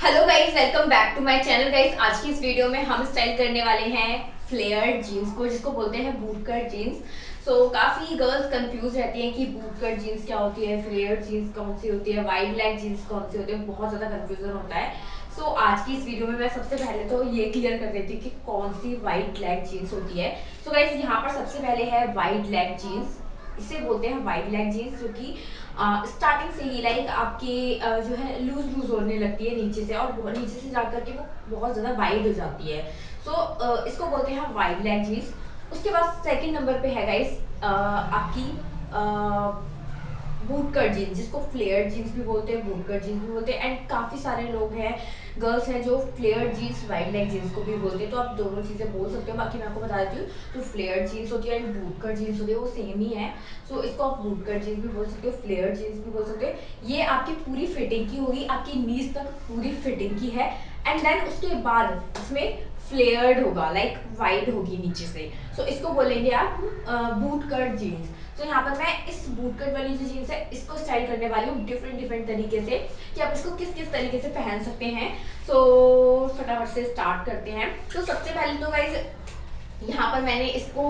Hello guys, welcome back to my channel. Guys, आज की इस वीडियो में हम स्टाइल करने वाले हैं फ्लेयर्ड जीन्स को, जिसको बोलते हैं बूट कट जीन्स। काफ़ी गर्ल्स कंफ्यूज रहती हैं कि बूट कट जीन्स क्या होती है, फ्लेयर्ड जीन्स कौन सी होती है, वाइड लेग जीन्स कौन सी होती है। बहुत ज़्यादा कंफ्यूजन होता है। आज की इस वीडियो में मैं सबसे पहले तो ये क्लियर कर देती हूँ कि कौन सी वाइड लेग जीन्स होती है। गाइस, यहाँ पर सबसे पहले है वाइड लेग जीन्स। इसे बोलते हैं वाइड लेग जीन्स, जो कि स्टार्टिंग से ही लाइक आपके जो है लूज लूज होने लगती है नीचे से, और नीचे से जाकर के वो बहुत ज़्यादा वाइड हो जाती है। इसको बोलते हैं वाइड लेग जीन्स। उसके बाद सेकंड नंबर पे है गाइस आपकी बूट कट जीन्स, जिसको फ्लेयर जीन्स भी बोलते हैं, बूट कट जीन्स भी बोलते हैं। एंड काफ़ी सारे लोग हैं, गर्ल्स हैं, जो flare jeans wide leg jeans को भी बोलते हैं। तो आप दोनों चीज़ें बोल सकते हो। बाकी मैं आपको बता देती हूँ, जो फ्लेयर जीन्स होती है एंड बूट कट जीन्स होती है वो सेम ही है। इसको आप बूट कट जीन्स भी बोल सकते हो, फ्लेयर जीन्स भी बोल सकते हो। ये आपकी पूरी फिटिंग की होगी, आपकी नीज तक पूरी फिटिंग की है। एंड देन उसके बाद इसमें फ्लेयर्ड होगा, लाइक वाइड होगी नीचे से। इसको बोलेंगे आप बूट कट जीन्स। यहाँ पर मैं इस बूट कट वाली जो जीन्स है इसको स्टाइल करने वाली हूँ डिफरेंट डिफरेंट तरीके से, कि आप इसको किस किस तरीके से पहन सकते हैं। फटाफट से स्टार्ट करते हैं। सबसे पहले तो गाइज, यहाँ पर मैंने इसको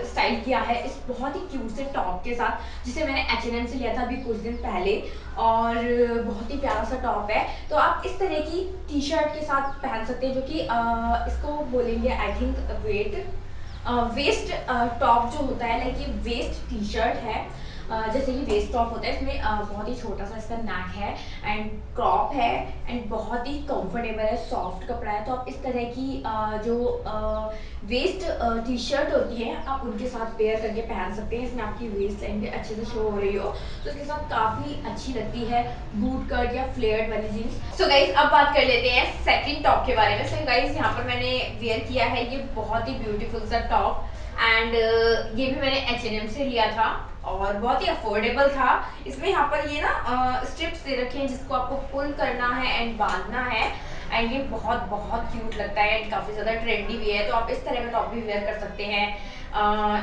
स्टाइल किया है इस बहुत ही क्यूट से टॉप के साथ, जिसे मैंने H&M से लिया था अभी कुछ दिन पहले। और बहुत ही प्यारा सा टॉप है। आप इस तरह की टी शर्ट के साथ पहन सकते हैं, जो कि इसको बोलेंगे आई थिंक वेस्ट टॉप जो होता है, लाइक ये वेस्ट टी शर्ट है। जैसे ये वेस्ट टॉप होता है, इसमें बहुत ही छोटा सा इसका नेक है एंड क्रॉप है एंड बहुत ही कंफर्टेबल है, सॉफ्ट कपड़ा है। आप इस तरह की जो वेस्ट टी शर्ट होती है आप उनके साथ पेयर करके पहन सकते हैं। इसमें आपकी वेस्ट लाइन भी अच्छे से शो हो रही हो, तो इसके साथ काफ़ी अच्छी लगती है बूट कट या फ्लेयर्ड वाली जीन्स। गाइज, अब बात कर लेते हैं सेकंड टॉप के बारे में। गाइज, यहाँ पर मैंने वेयर किया है ये बहुत ही ब्यूटीफुल सा टॉप। एंड ये भी मैंने H&M से लिया था और बहुत ही अफोर्डेबल था। इसमें यहाँ पर ये ना स्ट्रिप्स दे रखे हैं, जिसको आपको पुल करना है एंड बांधना है। एंड ये बहुत बहुत क्यूट लगता है एंड काफ़ी ज़्यादा ट्रेंडी भी है। आप इस तरह का टॉप भी वेयर कर सकते हैं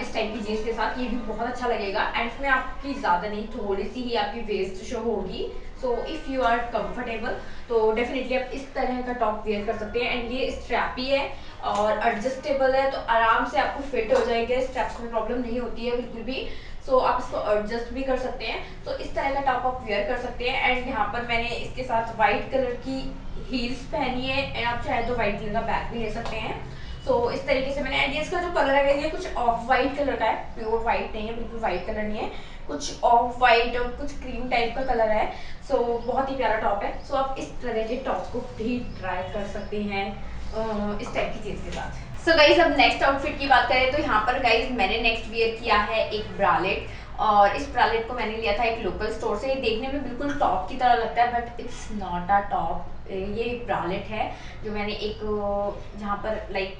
इस टाइप की जीन्स के साथ। ये भी बहुत अच्छा लगेगा एंड इसमें आपकी ज़्यादा नहीं, थोड़ी सी ही आपकी वेस्ट शो होगी। इफ़ यू आर कंफर्टेबल तो डेफिनेटली आप इस तरह का टॉप वेयर कर सकते हैं। एंड ये स्ट्रैपी है और एडजस्टेबल है, तो आराम से आपको फिट हो जाएगा। स्ट्रैप्स में प्रॉब्लम नहीं होती है बिल्कुल भी। आप इसको एडजस्ट भी कर सकते हैं। इस तरह का टॉप आप वेयर कर सकते हैं। एंड यहाँ पर मैंने इसके साथ वाइट कलर की हील्स पहनी है एंड आप चाहे तो वाइट कलर का बैग भी ले सकते हैं। इस तरीके से मैंने, एंड इसका जो कलर है ये कुछ ऑफ वाइट कलर का है, प्योर वाइट नहीं है, बिल्कुल वाइट कलर नहीं है, कुछ ऑफ वाइट और कुछ क्रीम टाइप का कलर है। बहुत ही प्यारा टॉप है। आप इस तरह के टॉप को भी ट्राई कर सकते हैं इस टाइप की चीज़ के साथ। गाइज, अब नेक्स्ट आउटफिट की बात करें तो यहाँ पर गाइज मैंने नेक्स्ट वियर किया है एक ब्रालेट। और इस ब्रालेट को मैंने लिया था एक लोकल स्टोर से। ये देखने में बिल्कुल टॉप की तरह लगता है, but it's not a top. ये एक ब्रालेट है जो मैंने एक जहाँ पर लाइक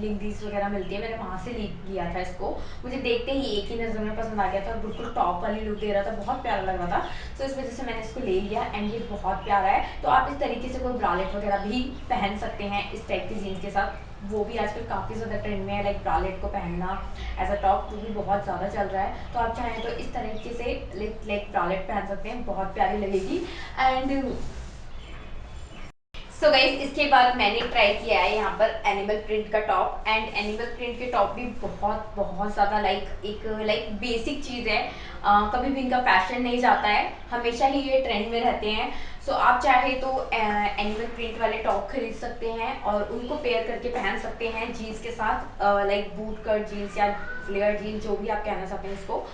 लिंगीज वगैरह मिलती है, मैंने वहाँ से लिया था इसको। मुझे देखते ही एक ही नज़र में पसंद आ गया था और बिल्कुल टॉप वाली लुक दे रहा था, बहुत प्यारा लग रहा था। इस वजह से मैंने इसको ले लिया एंड ये बहुत प्यारा है। आप इस तरीके से कोई ब्रालेट वगैरह भी पहन सकते हैं इस टाइप की जीन्स के साथ। वो भी आजकल काफ़ी ज़्यादा ट्रेंड में है, लाइक ब्रालेट को पहनना एज अ टॉप, वो भी बहुत ज़्यादा चल रहा है। आप चाहें तो इस तरीके से लाइक ब्रालेट पहन सकते हैं, बहुत प्यारी लगेगी। एंड गाइज, इसके बाद मैंने ट्राई किया है यहाँ पर एनिमल प्रिंट का टॉप। एंड एनिमल प्रिंट के टॉप भी बहुत बहुत ज़्यादा लाइक बेसिक चीज़ है। कभी भी इनका फैशन नहीं जाता है, हमेशा ही ये ट्रेंड में रहते हैं। आप चाहे तो एनिमल प्रिंट वाले टॉप खरीद सकते हैं और उनको पेयर करके पहन सकते हैं जीन्स के साथ, लाइक बूट कट जीन्स या फ्लेयर जीन्स, जो भी आप कहना चाहते हैं इसको।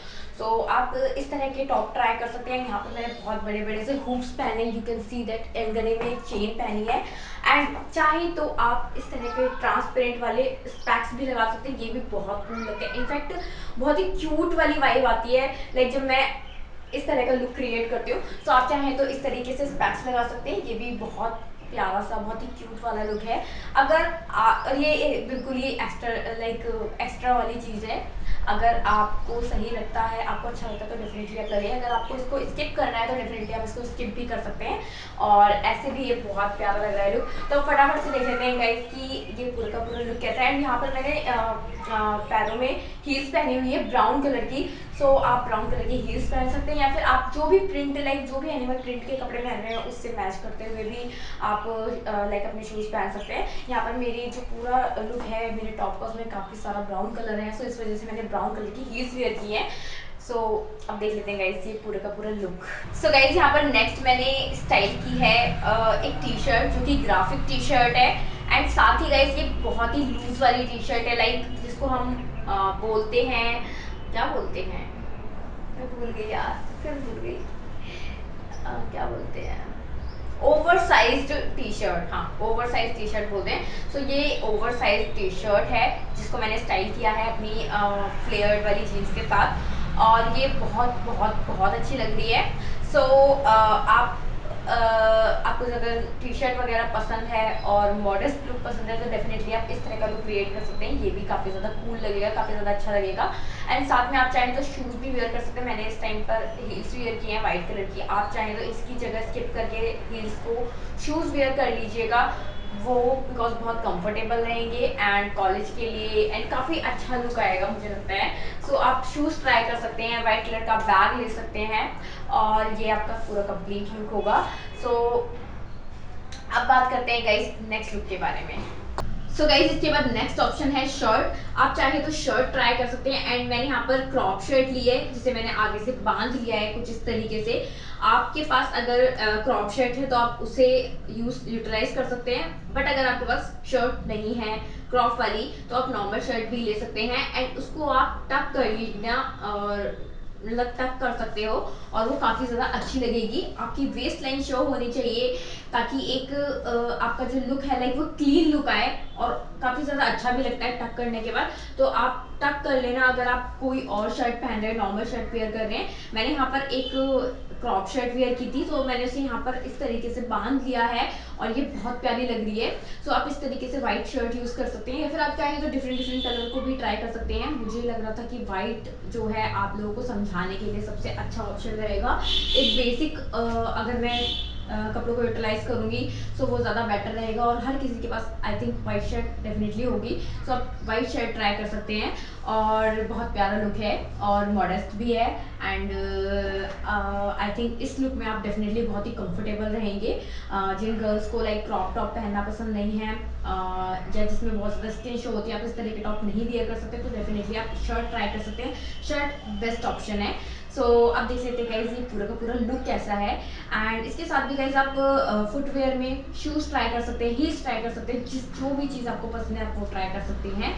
आप इस तरह के टॉप ट्राई कर सकते हैं। यहाँ पर मैंने बहुत बड़े बड़े से हुप्स पहने, you can see that, and गले में एक चेन पहनी है। एंड चाहे तो आप इस तरह के ट्रांसपेरेंट वाले स्पैक्स भी लगा सकते हैं, ये भी बहुत कूल लगते हैं। इनफैक्ट बहुत ही क्यूट वाली वाइब आती है, लाइक जब मैं इस तरह का लुक क्रिएट करती हूँ। आप चाहें तो इस तरीके से स्पैक्स लगा सकते हैं, ये भी बहुत प्यारा सा, बहुत ही क्यूट वाला लुक है। और ये बिल्कुल ही एक्स्ट्रा लाइक एक्स्ट्रा वाली चीज़ है। अगर आपको सही लगता है, आपको अच्छा लगता है तो डेफिनेटली आप करिए। अगर आपको इसको स्किप करना है तो डेफिनेटली आप इसको स्किप भी कर सकते हैं। और ऐसे भी ये बहुत प्यारा लग रहा है लुक। तो फटाफट से देख लेते हैं गाइस कि ये पूरा का पूरा लुक कैसा है। एंड यहाँ पर मैंने पैरों में हील्स पहनी हुई है ब्राउन कलर की। सो आप ब्राउन कलर की हील्स पहन सकते हैं, या फिर आप जो भी प्रिंट लाइक जो भी एनिमल प्रिंट के कपड़े पहन रहे हैं उससे मैच करते हुए भी आप लाइक अपने शूज़ पहन सकते हैं। यहाँ पर मेरी जो पूरा लुक है मेरे टॉप का उसमें काफ़ी सारा ब्राउन कलर है, सो इस वजह से मैंने ब्राउन कलर की हील्स वेयर की हैं। सो अब देख लेते हैं गाइस ये पूरा का पूरा लुक। सो गाइस यहाँ पर नेक्स्ट मैंने स्टाइल की है एक टी शर्ट जो कि ग्राफिक टी शर्ट है। एंड साथ ही गाइस ये बहुत ही लूज वाली टी शर्ट है, लाइक जिसको हम बोलते हैं, क्या बोलते हैं, मैं भूल गई यार, फिर भूल गई। क्या बोलते हैं, ओवर साइज टी शर्ट, हाँ ओवर साइज टी शर्ट बोलते हैं। सो ये ओवर साइज टी शर्ट है जिसको मैंने स्टाइल किया है अपनी फ्लेयर्ड वाली जीन्स के साथ, और ये बहुत बहुत बहुत अच्छी लग रही है। सो आप आपको अगर टी शर्ट वगैरह पसंद है और मॉडर्न लुक पसंद है तो डेफिनेटली आप इस तरह का लुक क्रिएट कर सकते हैं। ये भी काफ़ी ज़्यादा कूल लगेगा, काफ़ी ज़्यादा अच्छा लगेगा। एंड साथ में आप चाहें तो शूज़ भी वेयर कर सकते हैं। मैंने इस टाइम पर हील्स वेयर की हैं वाइट कलर की, आप चाहें तो इसकी जगह स्किप करके हील्स को शूज़ वेयर कर लीजिएगा, वो बिकॉज बहुत कंफर्टेबल रहेंगे एंड कॉलेज के लिए एंड काफ़ी अच्छा लुक आएगा मुझे लगता है। सो आप शूज़ ट्राई कर सकते हैं, वाइट कलर का बैग ले सकते हैं और ये आपका पूरा कंप्लीट लुक होगा। सो अब बात करते हैं गाइस नेक्स्ट लुक के बारे में। सो गाइज इसके बाद नेक्स्ट ऑप्शन है शर्ट। आप चाहे तो शर्ट ट्राई कर सकते हैं। एंड मैंने यहाँ पर क्रॉप शर्ट ली है जिसे मैंने आगे से बांध लिया है कुछ इस तरीके से। आपके पास अगर क्रॉप शर्ट है तो आप उसे यूटिलाइज कर सकते हैं, बट अगर आपके पास शर्ट नहीं है क्रॉप वाली तो आप नॉर्मल शर्ट भी ले सकते हैं एंड उसको आप टक कर लीजिए और मतलब टक कर सकते हो और वो काफ़ी ज़्यादा अच्छी लगेगी। आपकी वेस्ट लाइन शो होनी चाहिए ताकि एक आपका जो लुक है लाइक वो क्लीन लुक आए और काफ़ी ज़्यादा अच्छा भी लगता है टक करने के बाद। तो आप टक कर लेना अगर आप कोई और शर्ट पहन रहे हैं, नॉर्मल शर्ट वेयर कर रहे हैं। मैंने यहाँ पर एक क्रॉप शर्ट वेयर की थी तो मैंने उसे यहाँ पर इस तरीके से बांध लिया है और ये बहुत प्यारी लग रही है। सो आप इस तरीके से व्हाइट शर्ट यूज़ कर सकते हैं या फिर आप चाहें तो डिफरेंट डिफरेंट कलर को भी ट्राई कर सकते हैं। मुझे लग रहा था कि व्हाइट जो है आप लोगों को समझाने के लिए सबसे अच्छा ऑप्शन रहेगा। एक बेसिक अगर मैं कपड़ों को यूटिलाइज करूँगी सो वो ज़्यादा बेटर रहेगा और हर किसी के पास I think white shirt definitely होगी। सो आप वाइट शर्ट ट्राई कर सकते हैं और बहुत प्यारा लुक है और मॉडेस्ट भी है। एंड आई थिंक इस लुक में आप डेफिनेटली बहुत ही कंफर्टेबल रहेंगे। जिन गर्ल्स को लाइक क्रॉप टॉप पहनना पसंद नहीं है या जिसमें बहुत ज़्यादा स्किन शो होती है, आप इस तरह के टॉप नहीं वियर कर सकते तो डेफिनेटली आप शर्ट ट्राई कर सकते हैं। शर्ट बेस्ट ऑप्शन है। सो अब देख लेते हैं गाइज ये पूरा का पूरा लुक कैसा है। एंड इसके साथ भी गाइज आप फुटवेयर में शूज़ ट्राई कर सकते हैं, हील्स ट्राई कर सकते हैं, जो भी चीज़ आपको पसंद है आप वो ट्राई कर सकते हैं।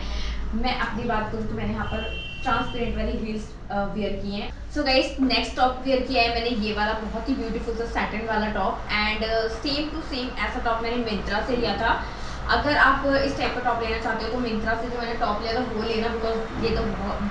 मैं अपनी बात करूँ तो मैंने यहाँ पर ट्रांसपेरेंट वाली हील्स वेयर की हैं। So guys next top wear किया है मैंने ये वाला बहुत ही ब्यूटीफुल सा सैटिन वाला top and same to same ऐसा टॉप मैंने मिंत्रा से लिया था। अगर आप इस टाइप का टॉप लेना चाहते हो तो मिंत्रा से जो मैंने टॉप लिया था वो लेना, बिकॉज ये तो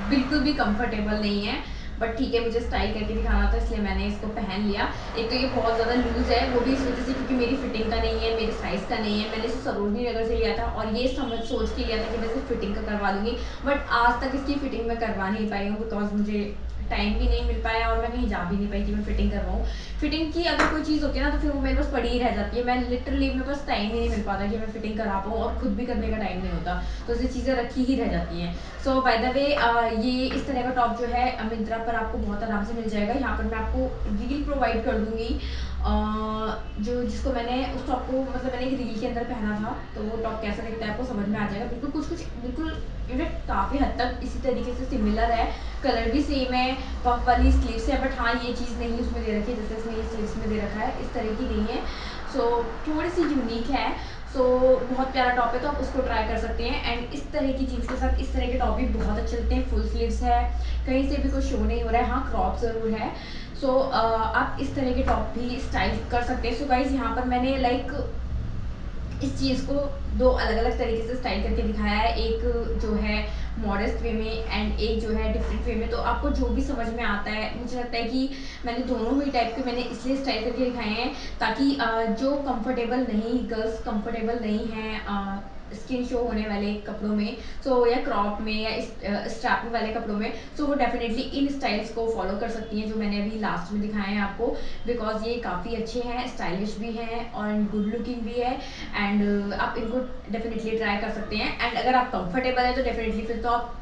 बिल्कुल भी कंफर्टेबल नहीं है, बट ठीक है मुझे स्टाइल करके दिखाना था इसलिए मैंने इसको पहन लिया। एक तो ये बहुत ज़्यादा लूज़ है वो भी इस वजह से क्योंकि मेरी फिटिंग का नहीं है, मेरे साइज़ का नहीं है। मैंने इसे सरोजनी नगर से लिया था और ये सोच के लिया था कि मैं इसे फिटिंग का करवा लूँगी, बट आज तक इसकी फिटिंग मैं करवा नहीं पाई हूँ बिकॉज मुझे टाइम भी नहीं मिल पाया और मैं कहीं जा भी नहीं पाई कि मैं फिटिंग करवाऊँ। फिटिंग की अगर कोई चीज़ होती है ना तो फिर वो मेरे पास पड़ी ही रह जाती है। मैं लिटरली मेरे पास टाइम ही नहीं मिल पाता कि मैं फिटिंग करा पाऊँ और खुद भी करने का टाइम नहीं होता, तो ऐसी चीज़ें रखी ही रह जाती हैं। सो बाय द वे ये इस तरह का टॉप जो है मिंत्रा पर आपको बहुत आराम से मिल जाएगा। यहाँ पर मैं आपको रील प्रोवाइड कर दूँगी जो जिसको मैंने उस टॉप को मतलब मैंने एक रील के अंदर पहना था तो वो टॉप कैसा दिखता है आपको समझ में आ जाएगा। बिल्कुल कुछ कुछ बिल्कुल इनफैक्ट काफ़ी हद तक इसी तरीके से सिमिलर है, कलर भी सेम है, पफ वाली स्लीव्स है, बट हाँ ये चीज़ नहीं उसमें दे रखी है जैसे इसमें ये स्लीव्स में दे रखा है इस तरह की नहीं है। सो थोड़ी सी यूनिक है। सो बहुत प्यारा टॉप है तो आप उसको ट्राई कर सकते हैं। एंड इस तरह की जीन्स के साथ इस तरह के टॉप भी बहुत अच्छे लगते हैं। फुल स्लीव्स है, कहीं से भी कोई शो नहीं हो रहा है, हाँ क्रॉप ज़रूर है। सो आप इस तरह के टॉप भी स्टाइल कर सकते हैं। सो गाइज यहाँ पर मैंने लाइक इस चीज़ को दो अलग अलग तरीके से स्टाइल करके दिखाया है, एक जो है मॉडेस्ट वे में एंड एक जो है डिफरेंट वे में। तो आपको जो भी समझ में आता है, मुझे लगता है कि मैंने दोनों ही टाइप के मैंने इसलिए स्टाइल करके दिखाए हैं ताकि जो कंफर्टेबल नहीं गर्ल्स कंफर्टेबल नहीं हैं स्किन शो होने वाले कपड़ों में, सो या क्रॉप में या स्ट्रैपिंग वाले कपड़ों में, सो वो डेफिनेटली इन स्टाइल्स को फॉलो कर सकती हैं जो मैंने अभी लास्ट में दिखाए हैं आपको, बिकॉज ये काफ़ी अच्छे हैं, स्टाइलिश भी हैं और गुड लुकिंग भी है। एंड आप इनको डेफिनेटली ट्राई कर सकते हैं। एंड अगर आप कंफर्टेबल है तो डेफिनेटली फिर तो आप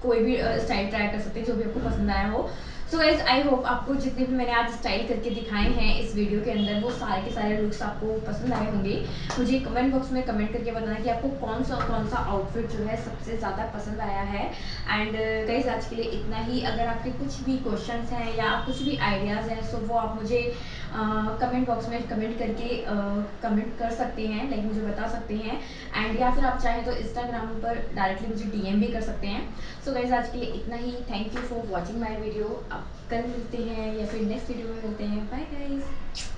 कोई भी स्टाइल ट्राई कर सकते हैं जो भी आपको पसंद आया हो। सो गाइज आई होप आपको जितने भी मैंने आज स्टाइल करके दिखाए हैं इस वीडियो के अंदर वो सारे के सारे लुक्स आपको पसंद आए होंगे। मुझे कमेंट बॉक्स में कमेंट करके बताना कि आपको कौन सा आउटफिट जो है सबसे ज़्यादा पसंद आया है। एंड गाइज आज के लिए इतना ही। अगर आपके कुछ भी क्वेश्चंस हैं या आप कुछ भी आइडियाज़ हैं सो वो आप मुझे कमेंट बॉक्स में कमेंट करके कमेंट कर सकते हैं, लाइक मुझे बता सकते हैं। एंड या फिर आप चाहें तो इंस्टाग्राम पर डायरेक्टली मुझे डीएम भी कर सकते हैं। सो गाइज आज के लिए इतना ही। Thank you for watching my video. अब कल मिलते हैं या फिर नेक्स्ट वीडियो में मिलते हैं। Bye guys.